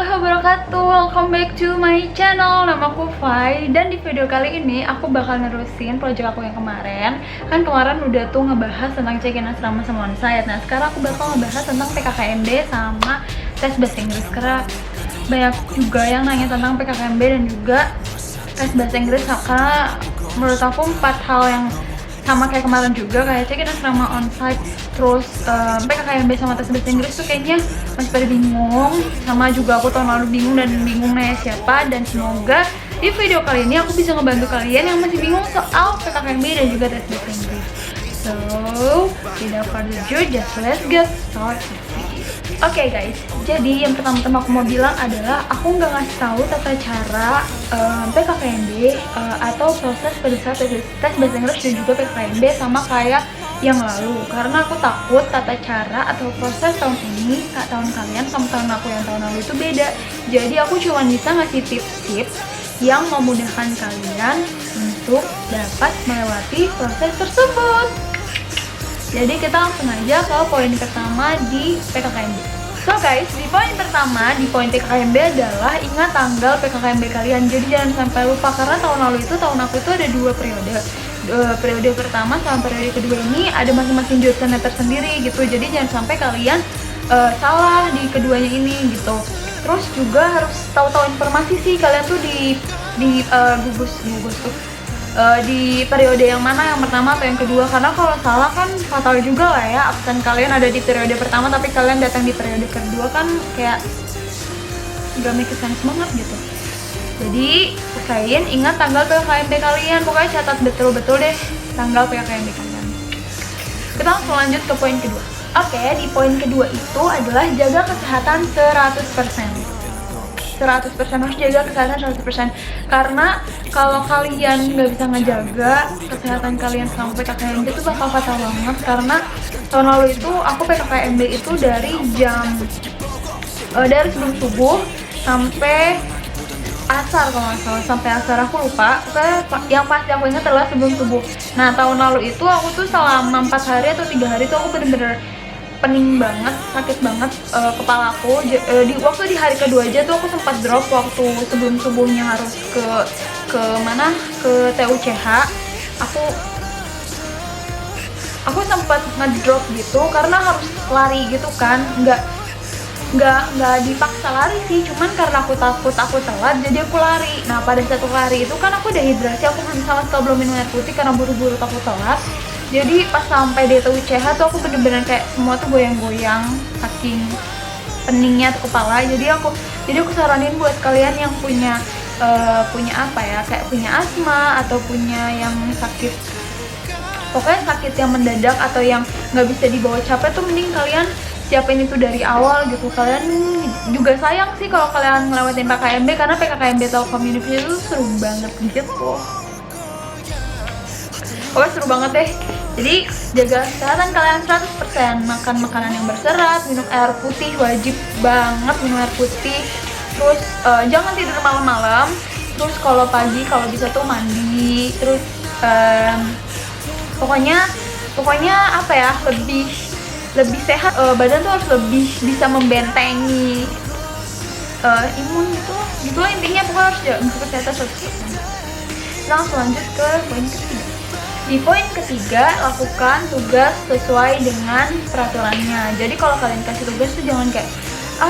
warahmatullahi wabarakatuh. Welcome back to my channel. Namaku Fai. Dan di video kali ini aku bakal nerusin project aku yang kemarin. Kan kemarin udah tuh ngebahas tentang check-in asrama sama onsite. Nah sekarang aku bakal ngebahas tentang PKKMB sama tes bahasa Inggris. Karena banyak juga yang nanya tentang PKKMB dan juga tes bahasa Inggris. Karena menurut aku 4 hal yang sama kayak kemarin juga, kayak check-in asrama, onsite, terus PKKMB sama tes bahasa Inggris tuh kayaknya masih pada bingung. Sama juga aku tahun lalu bingung dan bingung nanya siapa. Dan semoga di video kali ini aku bisa ngebantu kalian yang masih bingung soal PKKMB dan juga tes bahasa Inggris. So, without further ado, just let's get started. Oke guys, jadi yang pertama-tama aku mau bilang adalah aku nggak ngasih tahu tata cara PKKMB atau proses pada saat tes bahasa Inggris dan juga PKKMB sama kayak yang lalu, karena aku takut tata cara atau proses tahun ini tahun kalian sama tahun aku yang tahun lalu itu beda. Jadi aku cuma bisa ngasih tips-tips yang memudahkan kalian untuk dapat melewati proses tersebut. Jadi kita langsung aja ke poin pertama di PKKMB. So guys, di poin pertama di poin PKKMB adalah ingat tanggal PKKMB kalian. Jadi jangan sampai lupa, karena tahun lalu itu, tahun aku itu ada 2 periode. Periode pertama sama periode kedua ini ada masing-masing jurusannya tersendiri gitu. Jadi jangan sampai kalian salah di keduanya ini gitu. Terus juga harus tahu-tahu informasi sih kalian tuh di gugus tuh di periode yang mana, yang pertama atau yang kedua. Karena kalau salah kan fatal juga lah ya, absen kalian ada di periode pertama tapi kalian datang di periode kedua, kan kayak gak make sense banget gitu. Jadi usahain ingat tanggal PKKMB kalian, pokoknya catat betul-betul deh tanggal PKKMB kalian. Kita langsung lanjut ke poin kedua. Oke, di poin kedua itu adalah jaga kesehatan 100%. 100% harus jaga kesehatan 100%. Karena kalau kalian nggak bisa ngejaga kesehatan kalian sampai PKKMB itu bakal fatal banget. Karena tahun lalu itu aku PKKMB itu dari sebelum subuh sampai asar, kalau nggak salah sampai asar, aku lupa. Yang pasti aku ingat adalah sebelum subuh. Nah tahun lalu itu aku tuh selama 4 hari atau 3 hari tuh aku bener-bener pening banget, sakit banget kepala aku. Waktu di hari kedua aja tuh aku sempat drop waktu sebelum subuhnya harus ke mana, ke TUCH. Aku sempat ngedrop gitu karena harus lari gitu kan, nggak dipaksa lari sih, cuman karena aku takut aku telat jadi aku lari. Nah pada saat aku lari itu kan aku dehidrasi, aku sama sekali belum minum air putih karena buru-buru takut telat. Jadi pas sampai di TUCH tuh aku bener-bener kayak semua tuh goyang-goyang saking peningnya tuh kepala. Jadi aku saranin buat kalian yang punya apa ya, kayak punya asma atau punya yang sakit, pokoknya sakit yang mendadak atau yang nggak bisa dibawa capek tuh mending kalian siapin itu dari awal gitu. Kalian juga sayang sih kalau kalian ngelewatin PKKMB, karena PKKMB Telkom University itu seru banget gitu. Pokoknya seru banget deh. Jadi jaga kesehatan kalian 100%. Makan makanan yang berserat, minum air putih, wajib banget minum air putih. Terus jangan tidur malam-malam. Terus kalau pagi kalau bisa tuh mandi. Terus pokoknya apa ya, lebih sehat. Badan tuh harus lebih bisa membentengi imun gitu. Gitulah intinya, pokoknya harus jaga kesehatan 100%. Langsung lanjut ke poin ketiga. Di poin ketiga, lakukan tugas sesuai dengan peraturannya. Jadi kalau kalian kasih tugas tuh jangan kayak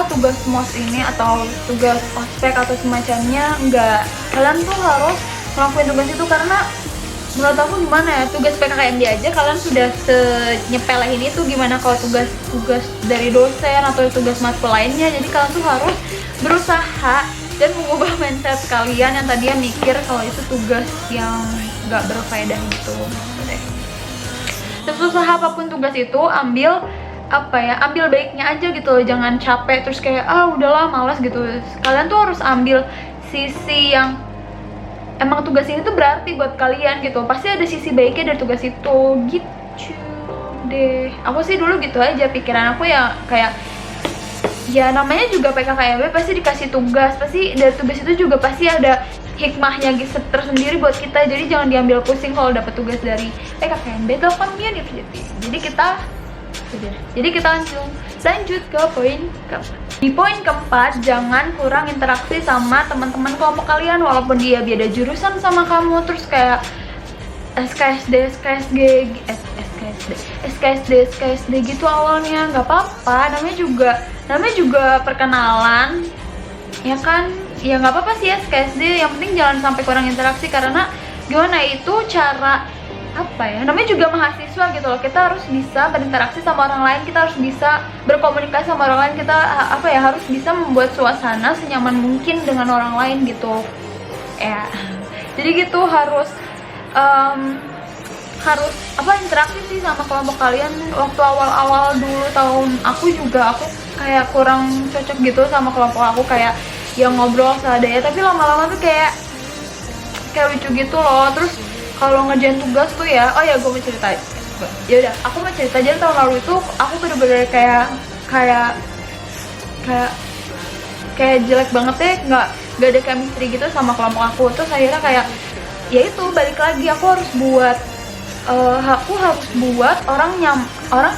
tugas MOS ini atau tugas ospek atau semacamnya. Enggak, kalian tuh harus ngelakuin tugas itu, karena menurut aku gimana ya, tugas PKKMB aja kalian sudah senyepeleh ini tuh, gimana kalau tugas dari dosen atau tugas matkul lainnya. Jadi kalian tuh harus berusaha dan mengubah mindset kalian yang tadinya mikir kalau itu tugas yang gak berfaedah gitu. Sesusah apapun tugas itu, ambil baiknya aja gitu. Jangan capek terus kayak udahlah malas gitu. Kalian tuh harus ambil sisi yang emang tugas ini tuh berarti buat kalian gitu. Pasti ada sisi baiknya dari tugas itu gitu deh. Aku sih dulu gitu aja pikiran aku, ya kayak ya namanya juga PKKMB pasti dikasih tugas, pasti dari tugas itu juga pasti ada hikmahnya tersendiri buat kita. Jadi jangan diambil pusing kalau dapat tugas dari PKKMB Telkom University. Jadi kita Jadi kita langsung lanjut ke poin keempat. Di poin keempat, jangan kurang interaksi sama teman-teman kelompok kalian walaupun dia beda jurusan sama kamu. Terus kayak SKSD gitu awalnya, nggak apa-apa, namanya juga perkenalan, ya kan? Ya nggak apa-apa sih SKSD, yang penting jangan sampai kurang interaksi, karena gimana itu cara apa ya, namanya juga mahasiswa gitu loh, kita harus bisa berinteraksi sama orang lain, kita harus bisa berkomunikasi sama orang lain, kita harus bisa membuat suasana senyaman mungkin dengan orang lain gitu ya. Jadi gitu harus interaksi sih sama kelompok kalian. Waktu awal-awal dulu tahun aku kayak kurang cocok gitu sama kelompok aku, kayak yang ngobrol seadanya, tapi lama-lama tuh kayak lucu gitu loh. Terus kalau ngerjain tugas tuh ya, gue mau cerita. Ya udah, aku mau cerita aja. Tahun lalu itu aku bener-bener kayak jelek banget ya, nggak ada chemistry gitu sama kelompok aku. Terus akhirnya kayak ya itu balik lagi, aku harus buat orang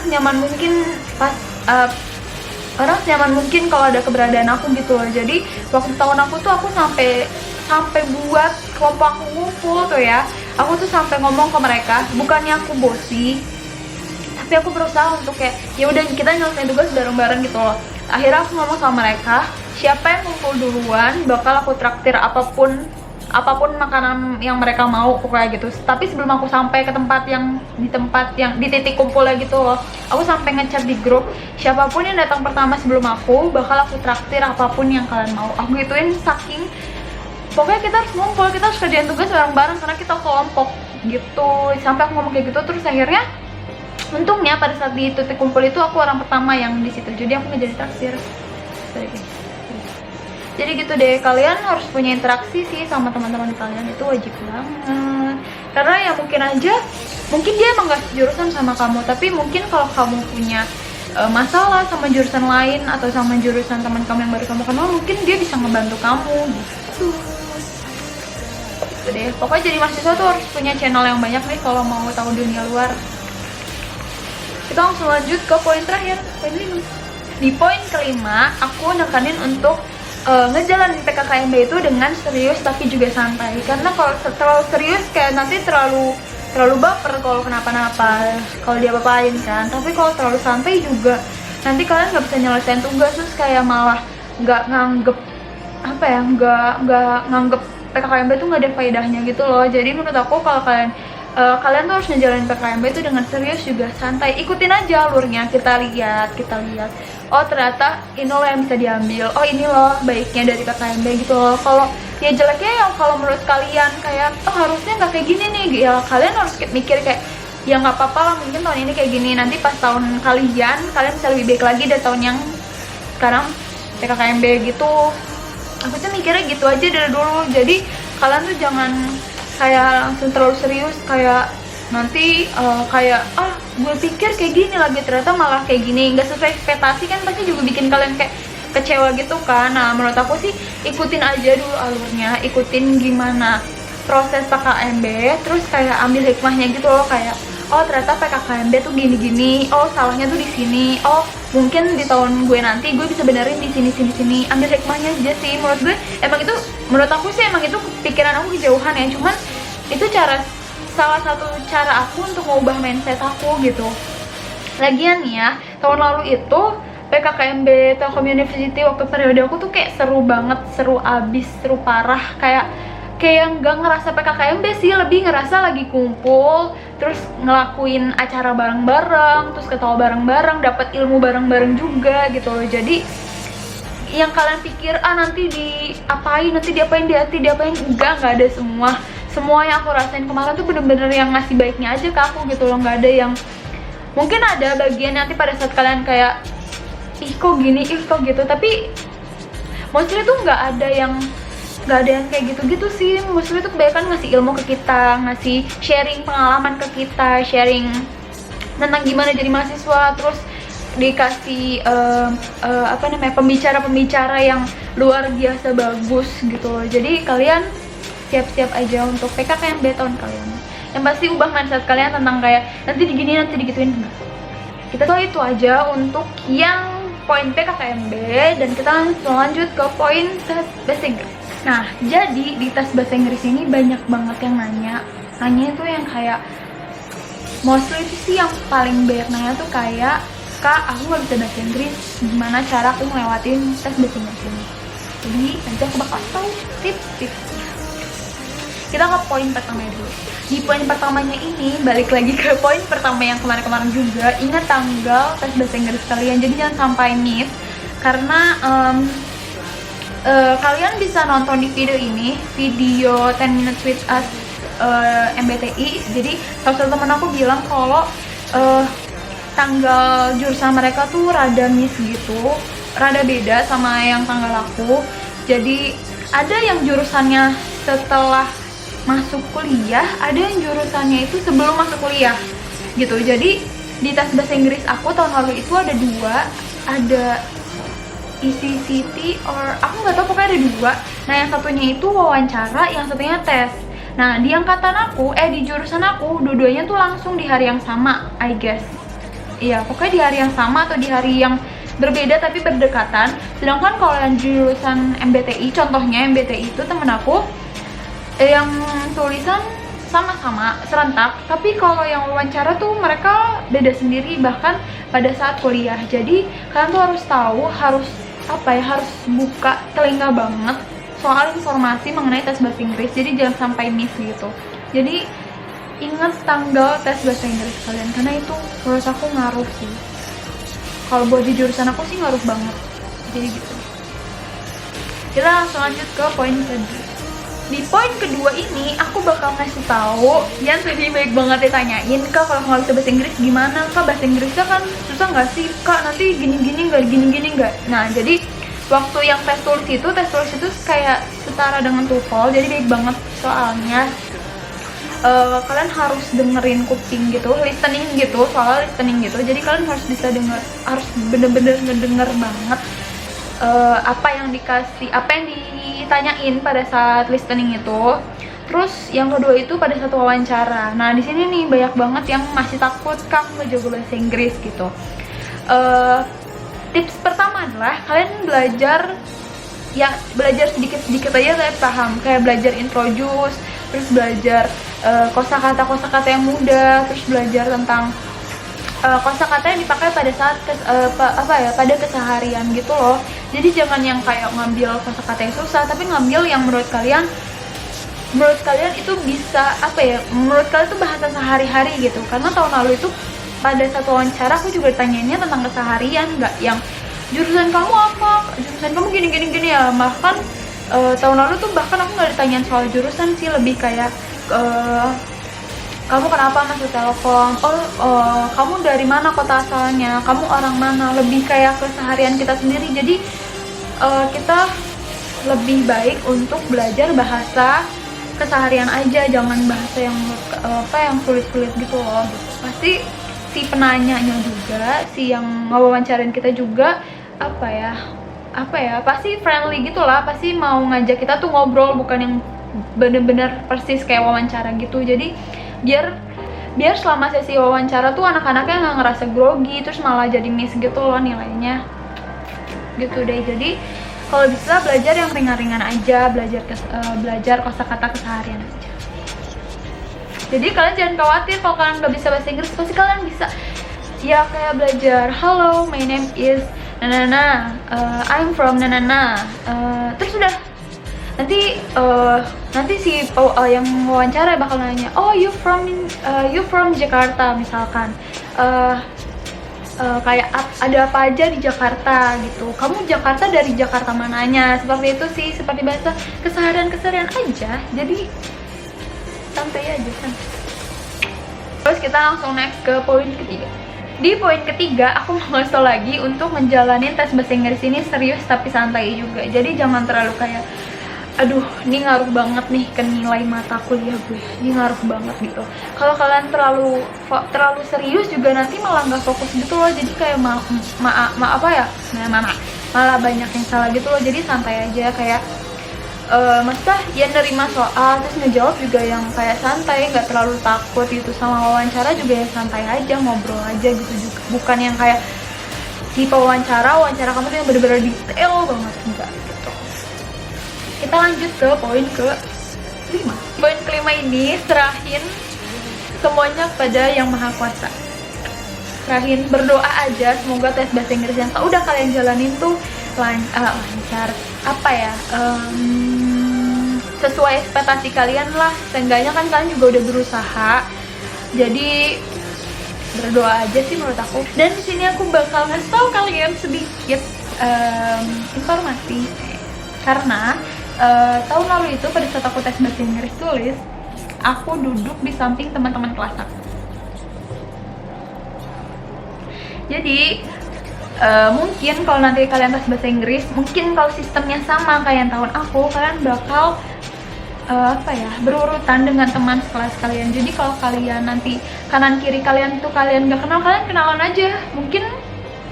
senyaman mungkin orang senyaman mungkin kalau ada keberadaan aku gitu loh. Jadi waktu tahun aku tuh aku sampai buat kelompok aku ngumpul tuh ya, aku tuh sampai ngomong ke mereka, bukannya aku bosi, tapi aku berusaha untuk kayak ya udah kita nyelesain tugas bareng-bareng gitu loh. Akhirnya aku ngomong sama mereka, siapa yang ngumpul duluan bakal aku traktir apapun makanan yang mereka mau kayak gitu. Tapi sebelum aku sampai ke di titik kumpulnya gitu loh, aku sampai ngechat di grup, siapapun yang datang pertama sebelum aku bakal aku traktir apapun yang kalian mau. Aku gituin, saking pokoknya kita harus ngumpul, kita harus kerjain tugas bareng-bareng karena kita kelompok gitu. Sampai aku ngomong kayak gitu, terus akhirnya untungnya pada saat di titik kumpul itu aku orang pertama yang di situ, jadi aku nggak jadi taksir. Jadi gitu deh, kalian harus punya interaksi sih sama teman-teman kalian, itu wajib banget. Karena ya mungkin dia emang gak jurusan sama kamu, tapi mungkin kalau kamu punya masalah sama jurusan lain atau sama jurusan teman kamu yang baru kamu kenal, mungkin dia bisa ngebantu kamu gitu. Gitu deh, pokoknya jadi mahasiswa tuh harus punya channel yang banyak nih kalau mau tahu dunia luar. Kita langsung lanjut ke poin terakhir, poin 5. Di poin kelima, aku nekanin untuk ngejalanin PKKMB itu dengan serius tapi juga santai. Karena kalau terlalu serius kayak nanti terlalu baper kalau kenapa-napa, kalau dia apain kan. Tapi kalau terlalu santai juga nanti kalian nggak bisa nyelesain tugas, terus kayak malah nggak nganggep PKKMB itu nggak ada faedahnya gitu loh. Jadi menurut aku kalau kalian tuh harus ngejalanin PKKMB itu dengan serius juga santai. Ikutin aja alurnya, kita lihat oh ternyata ini loh yang bisa diambil, oh ini loh baiknya dari PKKMB gitu loh. Kalau ya jeleknya yang kalau menurut kalian kayak harusnya nggak kayak gini nih, ya kalian harus mikir kayak ya nggak apa-apa lah, mungkin tahun ini kayak gini, nanti pas tahun kalian bisa lebih baik lagi dari tahun yang sekarang PKKMB gitu. Aku tuh mikirnya gitu aja dari dulu. Jadi kalian tuh jangan kayak langsung terlalu serius, kayak nanti gue pikir kayak gini lagi, ternyata malah kayak gini, nggak sesuai ekspektasi kan, pasti juga bikin kalian kayak kecewa gitu kan. Nah menurut aku sih ikutin aja dulu alurnya, ikutin gimana proses PKKMB, terus kayak ambil hikmahnya gitu loh, kayak oh ternyata PKKMB tuh gini-gini, oh salahnya tuh di sini, oh mungkin di tahun gue nanti gue bisa benerin di sini, ambil hikmahnya aja sih. Menurut aku sih emang itu pikiran aku kejauhan ya, cuman itu salah satu cara aku untuk mengubah mindset aku gitu. Lagian ya, tahun lalu itu PKKMB Telkom University waktu periode aku tuh kayak seru banget, seru abis, seru parah. Kayak nggak ngerasa PKKMB sih, lebih ngerasa lagi kumpul, terus ngelakuin acara bareng-bareng, terus ketawa bareng-bareng, dapat ilmu bareng-bareng juga gitu loh. Jadi yang kalian pikir nanti diapain, enggak ada. Semua yang aku rasain kemarin tuh bener-bener yang ngasih baiknya aja ke aku gitu loh. Nggak ada yang, mungkin ada bagian nanti pada saat kalian kayak ih kok gini, kok gitu, tapi mostly tuh nggak ada yang kayak gitu-gitu sih. Mostly tuh kebanyakan ngasih ilmu ke kita, ngasih sharing pengalaman ke kita, sharing tentang gimana jadi mahasiswa, terus dikasih pembicara-pembicara yang luar biasa bagus gitu loh. Jadi kalian siap-siap aja untuk PKKMB tahun kalian. Yang pasti ubah mindset kalian tentang kayak nanti digini, nanti digituin, enggak. kita so itu aja untuk yang poin PKKMB, dan kita langsung lanjut ke poin tes bahasa Inggris. Nah, jadi di tes bahasa Inggris ini banyak banget yang nanya itu yang kayak mostly itu sih yang paling banyak nanya tuh kayak, Kak, aku nggak bisa bahasa Inggris, gimana cara aku ngelewatin tes bahasa Inggris ini? Jadi nanti aku bakal tahu tips-tips. Kita ke poin pertama dulu. Di poin pertamanya ini, balik lagi ke poin pertama yang kemarin-kemarin juga, ingat tanggal tes bahasa Inggris kalian, jadi jangan sampai miss. Karena kalian bisa nonton di video ini, video 10 Minutes with Us MBTI. Jadi salah satu temen aku bilang kalau tanggal jurusan mereka tuh rada miss gitu, rada beda sama yang tanggal aku. Jadi ada yang jurusannya setelah masuk kuliah, ada yang jurusannya itu sebelum masuk kuliah gitu. Jadi di tes bahasa Inggris aku tahun lalu itu ada dua, ada ECCT or aku nggak tahu, pokoknya ada dua. Nah, yang satunya itu wawancara, yang satunya tes. Nah, di angkatan aku, di jurusan aku, dua-duanya tuh langsung di hari yang sama, I guess. Iya, pokoknya di hari yang sama atau di hari yang berbeda tapi berdekatan. Sedangkan kalau yang jurusan MBTI, contohnya MBTI itu temen aku yang tulisan sama-sama serentak, tapi kalau yang wawancara tuh mereka beda sendiri bahkan pada saat kuliah. Jadi kalian tuh harus tahu, harus harus buka telinga banget soal informasi mengenai tes bahasa Inggris. Jadi jangan sampai miss gitu. Jadi ingat tanggal tes bahasa Inggris kalian, karena itu menurut aku ngaruh sih. Kalau buat di jurusan aku sih ngaruh banget. Jadi gitu. Kita langsung lanjut ke poin kedua. Di poin kedua ini aku bakal ngasih tahu yang tadi baik banget ditanyain, Kak, kalau nggak bisa bahasa Inggris gimana? Kak, bahasa Inggrisnya kan susah nggak sih? Kak, nanti gini-gini nggak? Nah, jadi waktu yang tes tulis itu kayak setara dengan TOEFL. Jadi baik banget soalnya kalian harus dengerin kuping gitu, listening gitu, soal listening gitu. Jadi kalian harus bisa denger, harus bener-bener ngedenger banget apa yang ditanyain pada saat listening itu. Terus yang kedua itu pada saat wawancara. Nah, di sini nih banyak banget yang masih takut, Kak, nggak jago bahasa Inggris gitu. Tips pertama adalah kalian belajar sedikit-sedikit aja kalian paham, kayak belajar introduce, terus belajar kosakata yang mudah, terus belajar tentang kosakata yang dipakai pada saat pada keseharian gitu loh. Jadi jangan yang kayak ngambil kosakata yang susah, tapi ngambil yang menurut kalian itu bisa menurut kalian itu bahasa sehari-hari gitu. Karena tahun lalu itu pada satu wawancara aku juga ditanyainnya tentang keseharian, nggak yang jurusan kamu apa, jurusan kamu gini ya. Bahkan tahun lalu tuh bahkan aku nggak ditanyain soal jurusan sih, lebih kayak kamu kenapa masuk telepon, kamu dari mana kota asalnya, kamu orang mana, lebih kayak keseharian kita sendiri. Jadi kita lebih baik untuk belajar bahasa keseharian aja, jangan bahasa yang sulit-sulit gitu loh. Pasti si penanyanya juga, si yang ngewawancarain kita juga pasti friendly gitu lah, pasti mau ngajak kita tuh ngobrol, bukan yang bener-bener persis kayak wawancara gitu. Jadi biar selama sesi wawancara tuh anak-anaknya nggak ngerasa grogi terus malah jadi miss gitu loh nilainya gitu deh. Jadi kalau bisa belajar yang ringan-ringan aja, belajar kosakata keseharian aja. Jadi kalian jangan khawatir kalau kalian nggak bisa bahasa Inggris, pasti kalian bisa ya, kayak belajar hello, my name is Nanana, I'm from Nanana, terus udah nanti si yang wawancara bakal nanya, oh you from Jakarta misalkan, kayak ada apa aja di Jakarta gitu, kamu Jakarta dari Jakarta mananya, seperti itu sih, seperti bahasa keseharian aja. Jadi santai aja kan. Terus kita langsung next ke poin ketiga. Di poin ketiga aku mau ngasih tau lagi untuk menjalani tes bahasa Inggris ini serius tapi santai juga. Jadi jangan terlalu kayak aduh, ini ngaruh banget nih ke nilai mata kuliah gue, ini ngaruh banget gitu. Kalau kalian terlalu serius juga nanti malah nggak fokus gitu loh. Jadi kayak malah banyak yang salah gitu loh. Jadi santai aja, kayak maksudnya ya nerima soal terus ngejawab juga yang kayak santai, nggak terlalu takut gitu. Sama wawancara juga ya santai aja, ngobrol aja gitu juga, bukan yang kayak tipe wawancara kamu tuh yang bener-bener detail banget, enggak gitu. Kita lanjut ke poin ke-5. Poin kelima ini, serahin semuanya pada Yang Maha Kuasa. Serahin, berdoa aja semoga tes bahasa Inggris yang udah kalian jalanin tuh lancar, apa ya, sesuai ekspektasi kalian lah. Seenggaknya kan kalian juga udah berusaha, jadi berdoa aja sih menurut aku. Dan di sini aku bakal ngasih tau kalian sedikit informasi, karena tahun lalu itu pada saat aku tes bahasa Inggris tulis, aku duduk di samping teman-teman kelas aku. Jadi mungkin kalau nanti kalian tes bahasa Inggris, mungkin kalau sistemnya sama kayak tahun aku, kalian bakal berurutan dengan teman sekelas kalian. Jadi kalau kalian nanti kanan kiri kalian tuh kalian gak kenal, kalian kenalan aja. Mungkin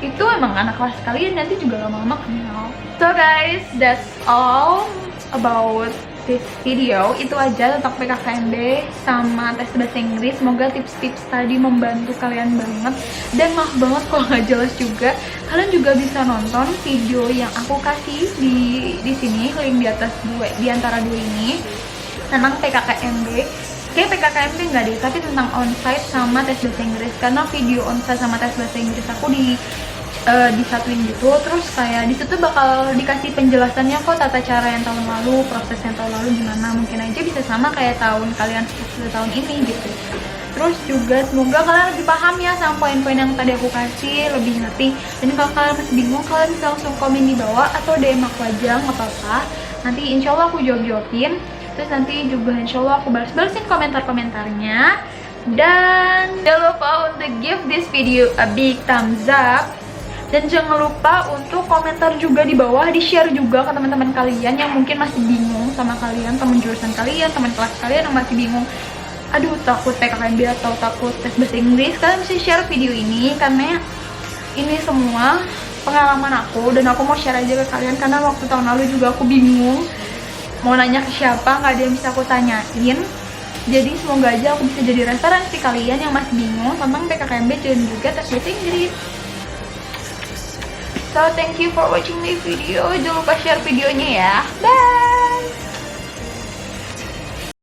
itu emang anak kelas kalian, nanti juga lama-lama kenal. So guys, that's all about this video. Itu aja tentang PKKMB sama tes bahasa Inggris. Semoga tips-tips tadi membantu kalian banget. Dan maaf banget kalau nggak jelas juga. Kalian juga bisa nonton video yang aku kasih di sini, link di atas di antara dua ini, tentang PKKMB. Kayak PKKMB nggak deh, tapi tentang onsite sama tes bahasa Inggris. Karena video onsite sama tes bahasa Inggris aku disatuin gitu. Terus kayak di situ bakal dikasih penjelasannya kok, tata cara yang tahun lalu, proses yang tahun lalu gimana. Mungkin aja bisa sama kayak tahun kalian tahun ini gitu. Terus juga semoga kalian lebih paham ya sama poin-poin yang tadi aku kasih, lebih ngerti. Dan kalau kalian masih bingung, kalian bisa langsung komen di bawah atau DM aku aja, nggak apa-apa. Nanti insya Allah aku jawab-jawabin. Terus nanti juga insya Allah aku balesin komentar-komentarnya. Dan jangan lupa untuk give this video a big thumbs up. Dan jangan lupa untuk komentar juga di bawah, di-share juga ke teman-teman kalian yang mungkin masih bingung sama kalian, teman jurusan kalian, teman kelas kalian yang masih bingung. Aduh, takut PKKMB atau takut tes bahasa Inggris. Kalian bisa share video ini karena ini semua pengalaman aku dan aku mau share aja ke kalian karena waktu tahun lalu juga aku bingung mau nanya ke siapa, nggak ada yang bisa aku tanyain. Jadi semoga aja aku bisa jadi referensi kalian yang masih bingung tentang PKKMB dan juga tes bahasa Inggris. So thank you for watching this video. Jangan lupa share videonya ya. Bye.